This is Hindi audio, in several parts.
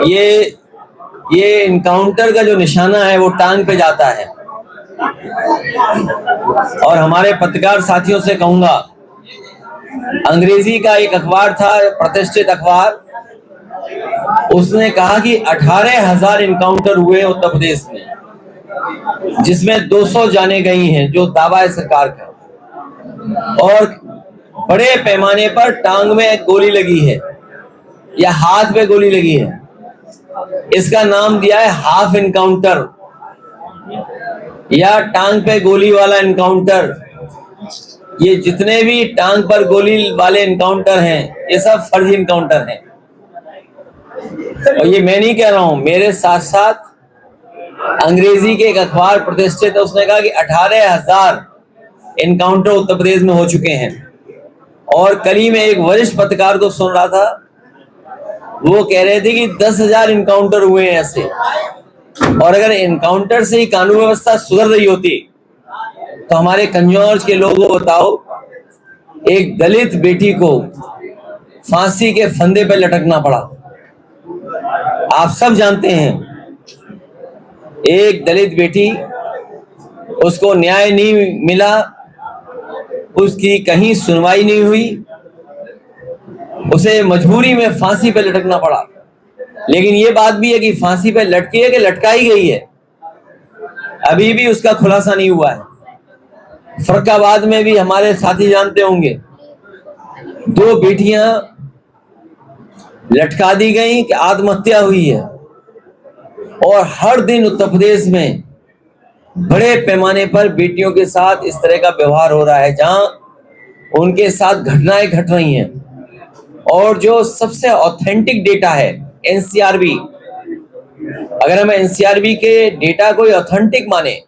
ये इनकाउंटर का जो निशाना है वो टांग पे जाता है। और हमारे पत्रकार साथियों से कहूंगा, अंग्रेजी का एक अखबार था, प्रतिष्ठित अखबार, उसने कहा कि 18,000 इनकाउंटर हुए उत्तर प्रदेश में, जिसमें 200 जाने गई हैं, जो दावा है सरकार का, और बड़े पैमाने पर टांग में गोली लगी है या हाथ में गोली लगी है। इसका नाम दिया है हाफ इनकाउंटर या टांग पे गोली वाला इनकाउंटर। ये जितने भी टांग पर गोली वाले इनकाउंटर हैं, ये सब फर्जी इनकाउंटर हैं। और ये मैं नहीं कह रहा हूं, मेरे साथ साथ अंग्रेजी के एक अखबार प्रतिष्ठित है, उसने कहा कि 18,000 इनकाउंटर उत्तर प्रदेश में हो चुके हैं। और कल ही मैं एक वरिष्ठ पत्रकार को सुन रहा था, वो कह रहे थे कि 10,000 इनकाउंटर हुए हैं ऐसे। और अगर इनकाउंटर से ही कानून व्यवस्था सुधर रही होती तो हमारे कंजौर के लोगों को बताओ, एक दलित बेटी को फांसी के फंदे पर लटकना पड़ा। आप सब जानते हैं, एक दलित बेटी, उसको न्याय नहीं मिला, उसकी कहीं सुनवाई नहीं हुई, उसे मजबूरी में फांसी पे लटकना पड़ा। लेकिन ये बात भी है कि फांसी पे लटकी है कि लटकाई गई है, अभी भी उसका खुलासा नहीं हुआ है। फर्रुखाबाद में भी हमारे साथी जानते होंगे, 2 बेटियां लटका दी गई कि आत्महत्या हुई है। और हर दिन उत्तर प्रदेश में बड़े पैमाने पर बेटियों के साथ इस तरह का व्यवहार हो रहा है, जहां उनके साथ घटनाएं घट रही हैं। और जो सबसे ऑथेंटिक डेटा है एनसीआरबी, अगर हम एनसीआरबी के डेटा को ऑथेंटिक माने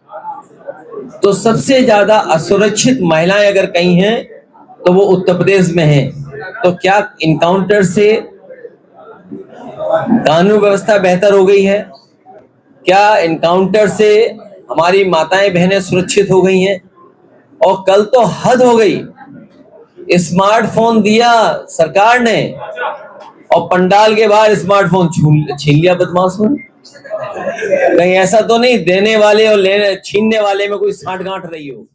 तो सबसे ज्यादा असुरक्षित महिलाएं अगर कहीं हैं तो वो उत्तर प्रदेश में हैं। तो क्या इनकाउंटर से कानून व्यवस्था बेहतर हो गई है? क्या इनकाउंटर से हमारी माताएं बहनें सुरक्षित हो गई हैं? और कल तो हद हो गई, स्मार्टफोन दिया सरकार ने और पंडाल के बाहर स्मार्टफोन छीन लिया बदमाशों ने। कहीं ऐसा तो नहीं देने वाले और छीनने वाले में कोई साठगांठ रही हो?